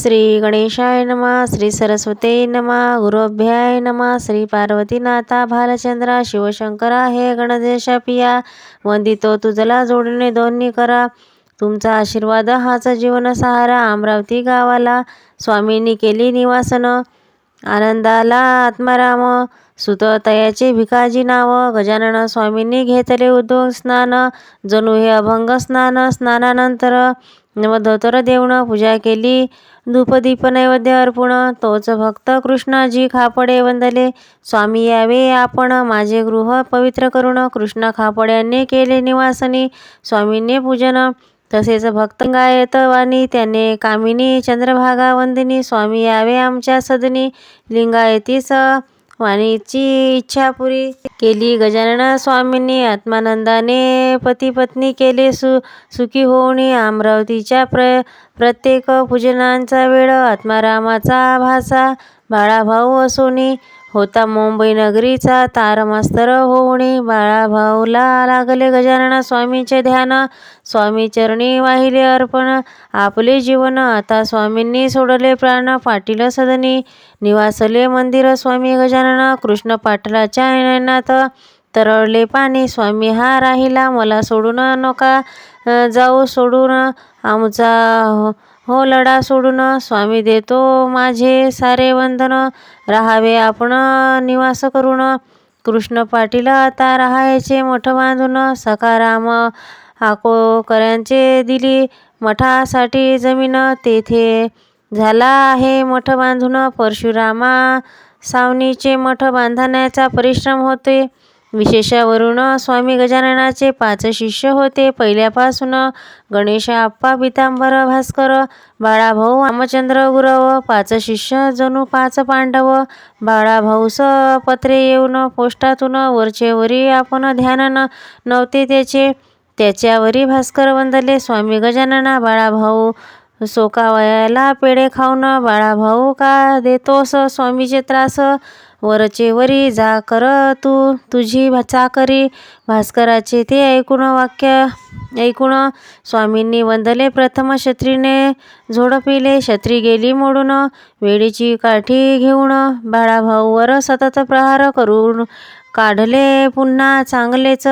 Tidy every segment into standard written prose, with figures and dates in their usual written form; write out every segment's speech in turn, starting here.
श्री गणेशाय नमः. श्री सरस्वते नमः. गुरुभ्याय नमः. श्री पार्वतीनाथा भालचंद्रा शिवशंकरा हे गणदेश पिया वंदितो तुझला जोडणे दोन्ही करा. तुमचा आशीर्वाद हाच जीवन सहारा. अमरावती गावाला स्वामींनी केली निवासन. आनंदाला आत्माराम सुत तयाचे भिकाजी नाव. गजानन स्वामींनी घेतले उद्योग स्नान. जणू हे अभंग स्नान. स्नानानंतर नवधोतर देऊन पूजा केली. धूपदीप नैवेद्य अर्पण. तोच भक्त कृष्णाजी खापडे वंदले. स्वामी यावे आपण माझे गृह पवित्र करून. कृष्ण खापड्यांनी केले निवासनी स्वामींनी पूजन. तसेच भक्त गायत वाणी त्याने कामिनी चंद्रभागा वंदिनी. स्वामी यावे आमच्या सदनी लिंगायतीच वाणीची इच्छा पुरी केली. गजानन स्वामींनी आत्मानंदाने पती पत्नी केले सुखी होऊनी. अमरावतीच्या प्रत्येक पूजनांचा वेळ आत्मारामाचा भासा बाळाभाऊ असोनी. होता मुंबई नगरीचा तारमास्तर होऊनी. बाळाभाऊला लागले गजानन स्वामींचे ध्यान. स्वामी चरणी वाहिले अर्पण आपले जीवन. आता स्वामींनी सोडले प्राण पाटील सदनी. निवासले मंदिर स्वामी गजानन. कृष्ण पाटलाच्या नयनात तरळले पाणी. स्वामी हा राहिला मला सोडून. नका जाऊ सोडून आमचा हो लढा सोडून. स्वामी देतो माझे सारे वंदन. राहावे आपण निवास करून. कृष्ण पाटील आता राहायचे मठ बांधून. सखाराम आकोकरांचे दिली मठासाठी जमीन. तेथे झाला आहे मठ बांधून. परशुरामा सावनीचे मठ बांधण्याचा परिश्रम होते. विशेषावरून स्वामी गजाननाचे 5 शिष्य होते पहिल्यापासून. गणेश आप्पा पितांबर भास्कर बाळाभाऊ रामचंद्र गुरव. 5 शिष्य जणू 5 पांडव. बाळाभाऊस पत्रे येऊन पोस्टातून वरचेवरी आपण ध्यान नव्हते त्याच्यावरी भास्कर वंदले स्वामी गजानना. बाळाभाऊ सोकावयाला पेढे खाऊन. बाळाभाऊ का देतोस स्वामीचे त्रास. वरचे वरी जा कर तू तुझी चाकरी. भास्कराचे ते ऐकून वाक्य ऐकून स्वामींनी वंदले प्रथम. छत्रीने झोडपिले छत्री गेली मोडून. वेडीची काठी घेऊन बाळाभाऊवर सतत प्रहार करून काढले पुन्हा चांगलेच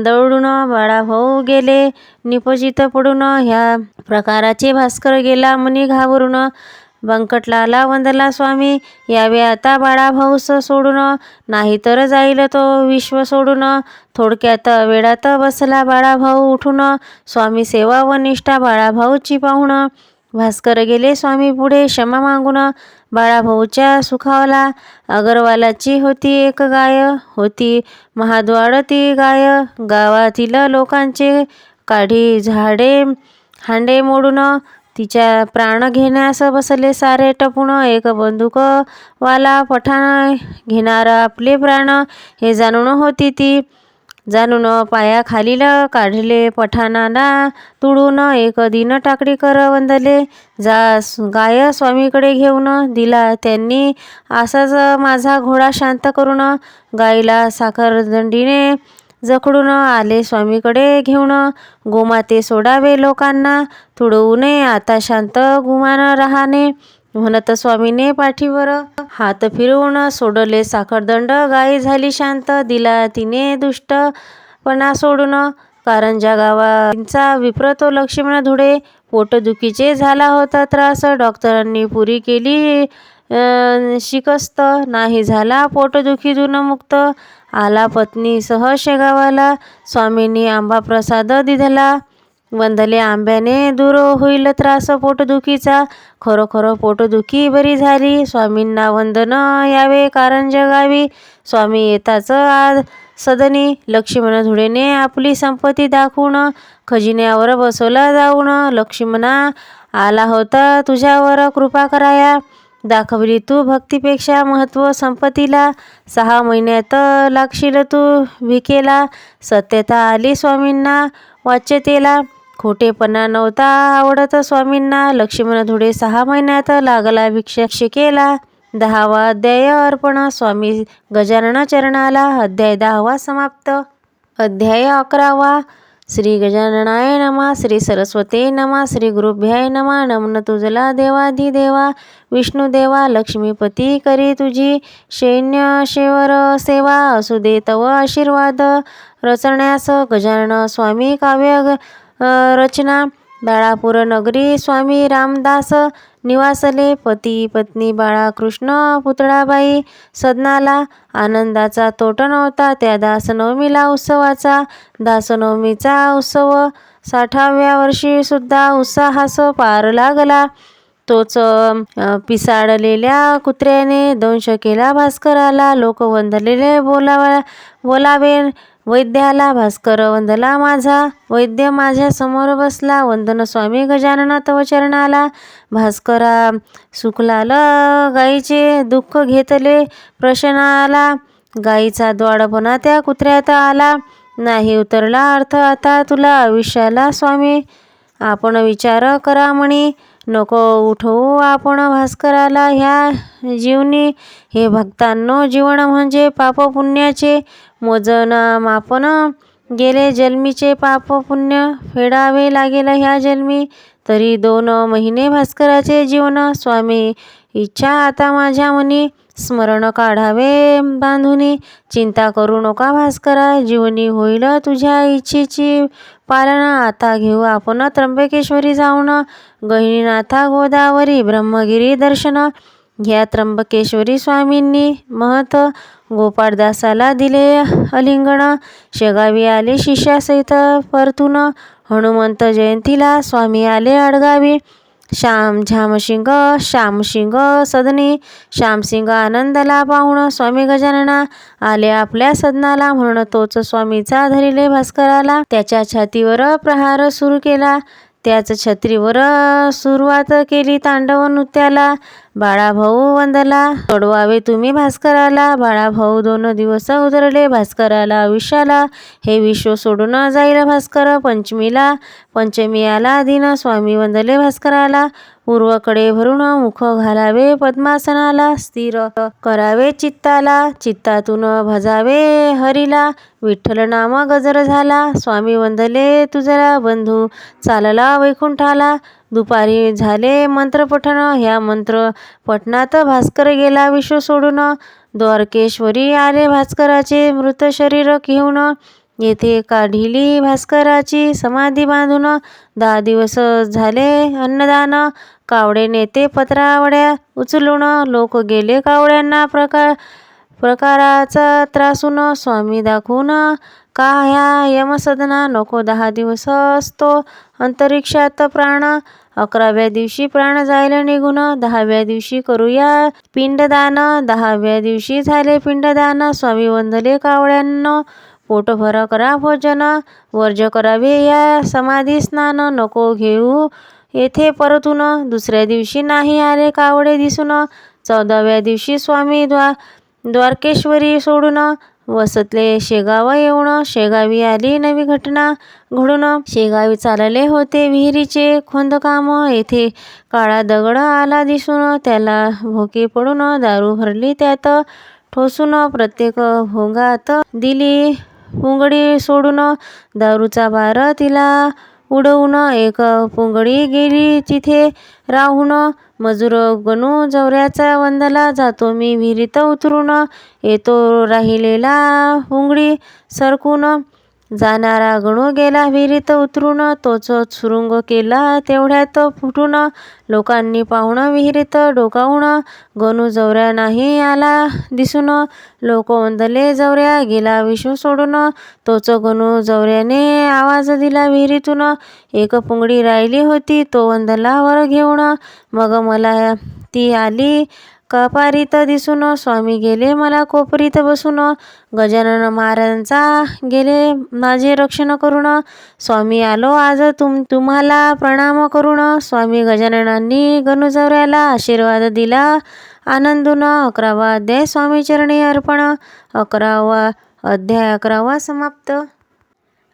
दौडून. बाळाभाऊ गेले निपजित पडून. ह्या प्रकाराचे भास्कर गेला मनी घाबरून. बंकटलाला वंदला स्वामी यावे आता बाळाभाऊस सोडून. नाहीतर जाईल तो विश्व सोडून. थोडक्यात वेळात बसला बाळाभाऊ उठून. स्वामी सेवा व निष्ठा बाळाभाऊची पाहून. भास्कर गेले स्वामी पुढे क्षमा मागून. बाळाभाऊच्या सुखावला अगरवालाची होती एक गाय. होती महाद्वाड ती गाय. गावातील लोकांचे काढी झाडे हांडे मोडून. तिच्या प्राण घेण्यास बसले सारे टपून. एक बंदूक वाला पठाण घेणार आपले प्राण हे जाणून होती ती. जाणून पायाखालील काढले पठाणाला तुडून. एक दिन टाकडीकर वंदले जा गाय स्वामीकडे घेऊन. दिला त्यांनी असाच माझा घोडा शांत करून. गाईला साखरदंडीने जखडून आले स्वामीकडे घेऊन. गोमाते सोडावे लोकांना तुडवू नये आता शांत गुमान राहाने. म्हणत स्वामीने पाठीवर हात फिरवून सोडले साखरदंड. गाई झाली शांत. दिला तिने दुष्टपणा सोडून. कारंजा गावाचा विप्र तो लक्ष्मण धुडे. पोटदुखीचे झाला होता त्रास. डॉक्टरांनी पुरी केली शिकस्त. नाही झाला पोटदुखीतून मुक्त. आला पत्नीसह शेगावाला. स्वामींनी आंबा प्रसाद दिधला. वंदले आंब्याने दूर होईल त्रास पोटदुखीचा. खरोखर पोटदुखी बरी झाली. स्वामींना वंदन यावे कारंजा गावी. स्वामी येताच आज सदनी. लक्ष्मण धुडेने आपली संपत्ती दाखवून खजिन्यावर बसवला जाऊन. लक्ष्मणा आला होता तुझ्यावर कृपा कराया. दाखवली तू भक्तीपेक्षा महत्त्व संपत्तीला. 6 महिन्यात लागशील तू भिकेला. सत्यता आली स्वामींना वाच्यतेला. खोटेपणा नव्हता आवडत स्वामींना. लक्ष्मण धुडे 6 महिन्यात लागला भिक्षेकेला. 10वा अध्याय अर्पण स्वामी गजानन चरणाला. अध्याय 10वा समाप्त. अध्याय 11वा श्री गजाननाय नमः. श्री सरस्वते नमः. श्री गुरुभ्याय नमः. नमन तुझला देवाधिदेवा विष्णुदेवा. लक्ष्मीपती करी तुझी सैन्य शेवर सेवा. असू दे तव आशीर्वाद रचण्यास गजानन स्वामी काव्य रचना. बाळापूर नगरी स्वामी रामदास निवासले. पती पत्नी बाळाकृष्ण पुतळाबाई सदनाला. आनंदाचा तोट नव्हता त्या दासनवमीला उत्सवाचा. दासनवमीचा उत्सव 60व्या वर्षी सुद्धा उत्साहास पार लागला. तोच पिसाळलेल्या कुत्र्याने दंश केला भास्कराला. लोक वंदलेले बोलावे वैद्याला. भास्कर वंदला माझा वैद्य माझ्या समोर बसला. वंदन स्वामी गजानन तव चरणाला. भास्करा सुखलाल गाईचे दुःख घेतले प्रशनाला. गाईचा द्वाडपणा त्या कुत्र्यात आला. नाही उतरला अर्थ आता तुला आयुष्याला. स्वामी आपण विचार करा म्हणी. नको उठवू आपण भास्कराला ह्या जीवनी. हे भक्तांनो जीवन म्हणजे पाप पुण्याचे मोजन मापन. गेले जन्मीचे पाप पुण्य फेडावे लागेल ह्या जन्मी. तरी 2 महिने भास्कराचे जीवन. स्वामी इच्छा आता माझ्या मनी. स्मरण काढावे बांधुनी. चिंता करू नका भास्करा जीवनी होईल तुझ्या इच्छेची पालना. आता घेऊ आपण त्र्यंबकेश्वरी जाऊन. गहिनीनाथा गोदावरी ब्रह्मगिरी दर्शन. ह्या त्र्यंबकेश्वरी स्वामींनी महत गोपाळदासाला दिले अलिंगण. शेगावी आले शिष्यासहित परतून. हनुमंत जयंतीला स्वामी आले अडगावी. श्यामसिंग सदनी. श्यामसिंग आनंदला पाहुण स्वामी गजानना आले आपल्या सदनाला. म्हणून तोच स्वामीचा धरिले भास्कराला. त्याच्या छातीवर प्रहार सुरू केला. त्याच छत्रीवर सुरुवात केली तांडव नृत्याला. बाळाभाऊ वंदला सोडवावे तुम्ही भास्कराला. बाळाभाऊ 2 दिवस उतरले भास्कराला आयुष्याला. हे विश्व सोडून जाईल भास्कर पंचमी आला दिन. स्वामी वंदले भास्कराला. पूर्वकडे भरून मुख घालावे पद्मासनाला. स्थिर करावे चित्ताला. चित्तातून भजावे हरीला. विठ्ठल नाम गजर झाला. स्वामी वंदले तुझला बंधू चालला वैकुंठाला. दुपारी झाले मंत्रपठण. ह्या मंत्र पठणात भास्कर गेला विश्व सोडून. द्वारकेश्वरी आले भास्कराचे मृत शरीर घेऊन. येथे काढिली भास्कराची समाधी बांधून. 10 दिवस झाले अन्नदान. कावडे नेते पत्रावड्या उचलून. लोक गेले कावड्यांना प्रकाराचा त्रासून. स्वामी दाखवून का ह्या यमसदना. नको 10 दिवस असतो अंतरिक्षात प्राण. 11व्या दिवशी प्राण जायला निघून. 10व्या दिवशी करूया पिंडदान. 10व्या दिवशी झाले पिंडदान. स्वामी वंदले कावड्यांनो पोटभर करा भोजन. वर्ज करावे या समाधी स्नान. नको घेऊ येथे परतून. दुसऱ्या दिवशी नाही आले कावडे दिसून. 14व्या दिवशी स्वामी द्वारकेश्वरी सोडून वसतले शेगाव येऊन. शेगावी आली नवी घटना घडून. शेगावी चालले होते विहिरीचे खोदकाम. येथे काळा दगड आला दिसून. त्याला भोके पडून दारू भरली त्यात ठोसून. प्रत्येक भोगात दिली पुंगडी सोडून. दारूचा बार तिला उडवून. एक पुंगडी गेली तिथे राहून. मजूर गणू जवऱ्याचा वंदला. जातो मी विहिरीत उतरून. येतो राहिलेला पुंगडी सरकून. जाणारा गणू गेला विहिरीत उतरून. तोच सुरुंग केला तेवढ्यात फुटून. लोकांनी पाहून विहिरीत डोकावून. गणू जवऱ्या नाही आला दिसून. लोक वंदले जवऱ्या गेला विश्व सोडून. तोच गणू जवऱ्याने आवाज दिला विहिरीतून. एक पुंगडी राहिली होती तो वंदला वर घेऊन. मग मला ती आली कपारीत दिसून. स्वामी गेले मला कोपरीत बसून. गजानन महाराजांचा गेले माझे रक्षण करून. स्वामी आलो आज तुम्हाला प्रणाम करून. स्वामी गजाननांनी गणूजवऱ्याला आशीर्वाद दिला आनंदून. 11वा अध्याय स्वामी चरणी अर्पण. 11वा समाप्त.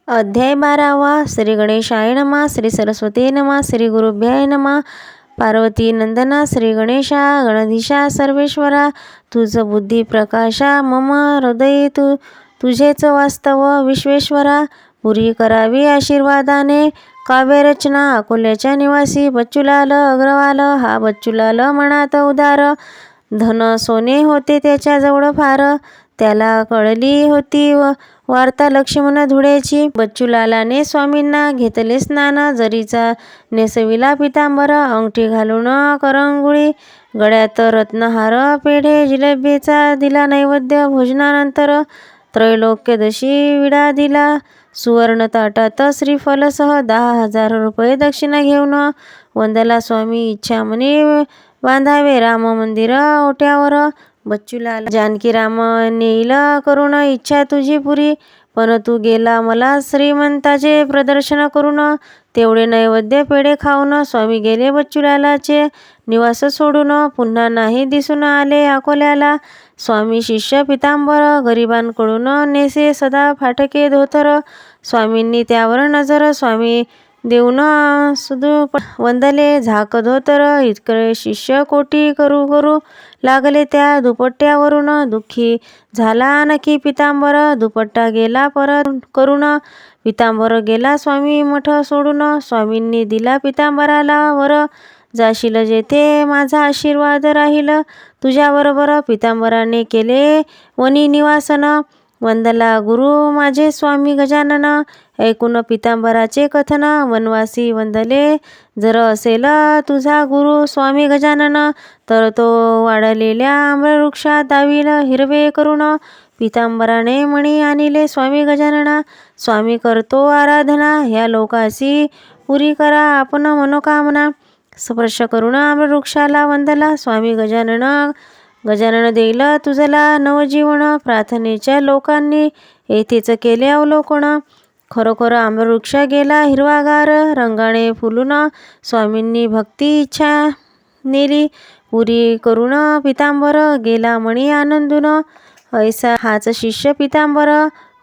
अध्याय 12वा. श्री गणेशाय नमः. श्री सरस्वती नमः. श्री गुरुभ्याय नमः. पार्वती नंदना श्री गणेशा गणधीशा सर्वेश्वरा. तुझ बुद्धी प्रकाशा मम हृदयी तुझेच वास्तव विश्वेश्वरा. पुरी करावी आशीर्वादाने. काव्यरचना अकोल्याच्या निवासी बच्चूलाल अग्रवाल. हा बच्चूलाल मनात उदार, धन सोने होते त्याच्याजवळ फार. त्याला कळली होती वार्ता लक्ष्मण धुळेची. बच्चूलालाने स्वामींना घेतले स्नान. जरीचा नेसविला पितांबर, अंगठी घालून करंगुळी, गळ्यात रत्नहार, पेढे जिलेबीचा दिला नैवेद्य. भोजनानंतर त्रैलोक्यदशी विडा दिला. सुवर्ण ताटात श्रीफलसह 10,000 रुपये दक्षिणा घेऊन वंदला स्वामी. इच्छा मनी बांधावे राम मंदिर ओट्यावर. बच्चूलाल. जानकी राम नेईल करून इच्छा तुझी पुरी. पण तू गेला मला श्रीमंताचे प्रदर्शन करून. तेवढे नैवेद्य पेढे खाऊन स्वामी गेले बच्चूलालाचे निवास सोडून. पुन्हा नाही दिसून आले अकोल्याला. स्वामी शिष्य पितांबर गरिबांकडून नेसे सदा फाटके धोतर. स्वामींनी त्यावर नजर. स्वामी देऊन सुदू वंदले झाक धोतर. इतके शिष्य कोटी करू करू लागले त्या दुपट्ट्यावरून. दुःखी झाला आणखी पितांबर. दुपट्टा गेला परत करून. पितांबर गेला स्वामी मठ सोडून. स्वामींनी दिला पितांबराला वर. जाशील जेथे माझा आशीर्वाद राहील तुझ्याबरोबर. पितांबराने केले वनी निवासन. वंदला गुरु माझे स्वामी गजानन. ऐकून पितांबराचे कथन वनवासी वंदले. जर असेल तुझा गुरु स्वामी गजानन, तर तो वाढलेल्या आम्रवृक्षात दावील हिरवे करून. पितांबराने मणी आणले स्वामी गजानना. स्वामी करतो आराधना, ह्या लोकाची पुरी करा आपण मनोकामना. स्पर्श करून आम्रवृक्षाला वंदला स्वामी गजानन. गजानन देईल तुझला नवजीवन. प्रार्थनेच्या लोकांनी येथेच केले अवलोकन. खरोखर आम्रवृक्ष गेला हिरवागार, रंगाने फुलून. स्वामींनी भक्ती इच्छा नेली पुरी करून. पितांबर गेला मणी आनंदून. ऐसा हाच शिष्य पितांबर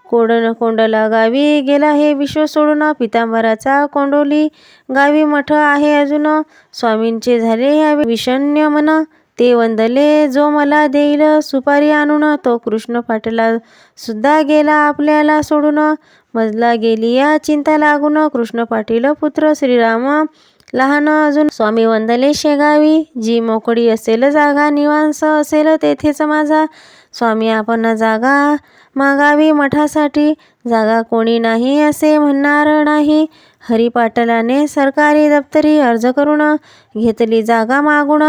कोंडला गावी गेला हे विश्व सोडून. पितांबराचा कोंडोली गावी मठ आहे अजून. स्वामींचे झाले या विषण्य मन. ते वंदले जो मला देईल सुपारी आणून. तो कृष्ण पाटला सुद्धा गेला आपल्याला सोडून. मजला गेली या चिंता लागून. कृष्ण पाटील पुत्र श्रीराम लहान अजून. स्वामी वंदले शेगावी. जी मोकळी असेल जागा, निवांस असेल तेथेच माझा. स्वामी आपण जागा मागावी मठासाठी. जागा कोणी नाही असे म्हणणार नाही. हरिपाटलाने सरकारी दप्तरी अर्ज करून घेतली जागा मागून.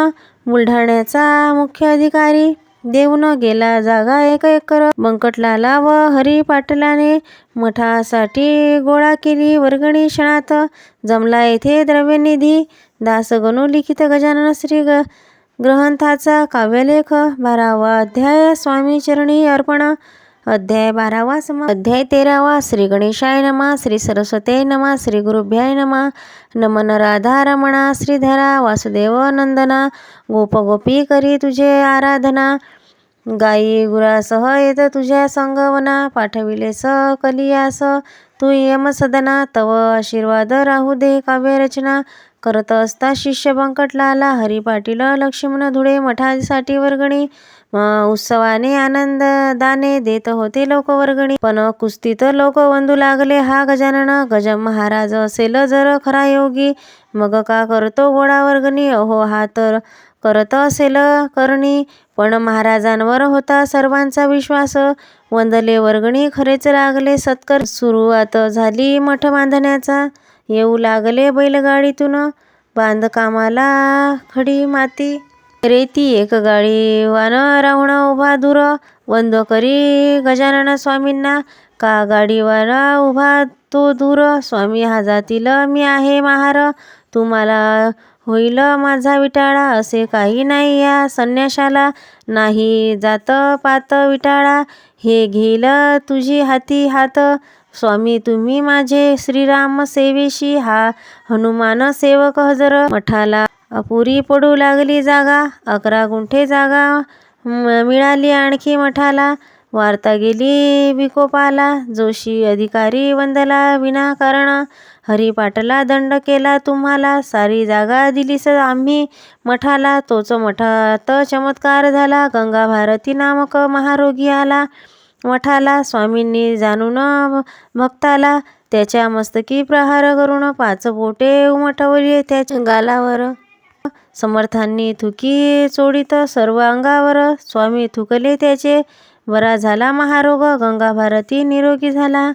बुलढाण्याचा मुख्य अधिकारी देऊन गेला जागा 1 एकर. बंकटलाला व हरी पाटलाने मठासाठी गोळा केली वर्गणी क्षणात. जमला येथे द्रव्यनिधी. दास गणू लिखित गजानन श्री ग्रंथाचा काव्यलेख. 12वा अध्याय स्वामी चरणी अर्पण. अध्याय 12वा अध्याय 13वा. श्री गणेशाय नमः. श्री सरस्वते नमः. श्री गुरुभ्याय नमः. नमन राधा रमणा श्रीधरा वासुदेव नंदना. गोप गोपी करी तुझे आराधना. गायी गुरासह येत तुझ्या संगवना. पाठविलेस कलियास तू यमसदना. तव आशीर्वाद राहू दे काव्यरचना. करत असता शिष्य बंकटलाला. हरी पाटील लक्ष्मण धुळे मठासाठी वर्गणी. उत्सवाने आनंद दाने देत होते लोक वर्गणी. पण कुस्तीत लोक वंदू लागले हा गजानन. गज महाराज असेल जर खरा योगी, मग का करतो गोळा वर्गणी. अहो हा तर करत असेल करणी, पण महाराजांवर होता सर्वांचा विश्वास. वंदले वर्गणी खरेच लागले सत्कर. सुरुवात झाली मठ बांधण्याचा. येऊ लागले बैलगाडीतून बांधकामाला खडी माती रेती. एक गाडीवान राहून उभा दूर. वंद करी गजानन स्वामींना. का गाडीवाला उभा तो दूर. स्वामी हा जातील मी आहे महार. तुम्हाला होईल माझा विटाळा. असे काही नाही या संन्याशाला. नाही जात पात विटाळा. हे घेईल तुझी हाती हात. स्वामी तुम्ही माझे श्रीराम सेवेशी. हा हनुमान सेवक हजर. मठाला अपुरी पडू लागली जागा. 11 गुंठे जागा मिळाली आणखी मठाला. वार्ता गेली विकोपाला. जोशी अधिकारी वंदला विनाकारण. हरी पाटला दंड केला तुम्हाला. सारी जागा दिलीस आम्ही मठाला. तोच मठात चमत्कार झाला. गंगा भारती नामक महारोगी आला मठाला. स्वामींनी जाणून भक्ताला त्याच्या मस्तकी प्रहार करून 5 बोटे उमटवली त्याच्या गालावर. समर्थांनी थुकी चोळीत सर्व अंगावर. स्वामी थुकले त्याचे, बरा झाला महारोग. गंगा भारती निरोगी झाला.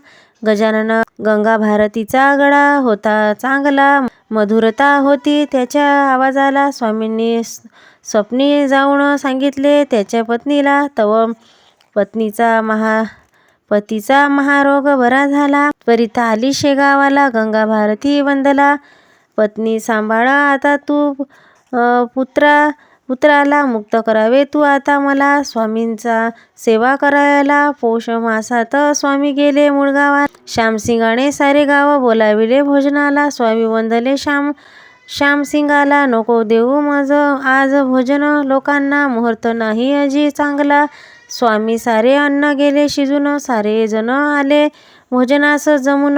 गजानन गंगा भारतीचा गळा होता चांगला, मधुरता होती त्याच्या आवाजाला. स्वामींनी स्वप्नी जाऊन सांगितले त्याच्या पत्नीला, तव पतीचा महारोग बरा झाला. त्वरित आली शेगावाला. गंगा भारती वंदला, पत्नी सांभाळा आता तू, पुत्राला मुक्त करावे तू आता मला. स्वामींचा सेवा करायला पौष मासात स्वामी गेले मुळगावात. श्यामसिंगाने सारे गाव बोलाविले भोजनाला. स्वामी वंदले श्यामसिंगाला, नको देऊ मज आज भोजन लोकांना, मुहूर्त नाही अजी चांगला. स्वामी सारे अन्न गेले शिजून, सारे जण आले भोजनास जमून.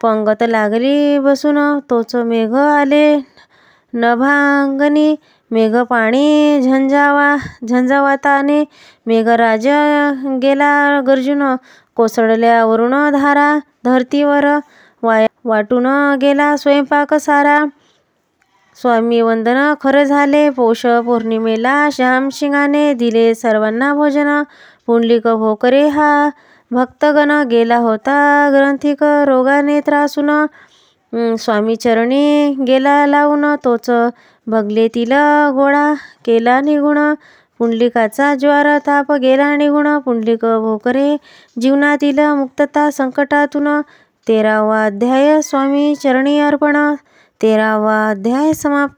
पंगत लागली बसून, तोच मेघ आले नभांगणी. मेघ पाणी झंझावाताने, मेघराज गेला गर्जून. कोसळल्या वरुण धारा धरतीवर, वाटून गेला स्वयंपाक सारा. स्वामी वंदन खरं झाले पौष पौर्णिमेला. श्यामसिंगाने दिले सर्वांना भोजन. पुंडलिक भोकरे हा भक्तगण गेला होता ग्रंथिक रोगाने त्रासून. स्वामी चरणी गेला लावून, तोच भगलेतील गोळा केला निघून. पुंडलिकाचा ज्वर ताप गेला निघून. पुंडलिक भोकरे जीवनातील मुक्तता संकटातून. 13वा अध्याय स्वामी चरणी अर्पण. 13वा अध्याय समाप्त.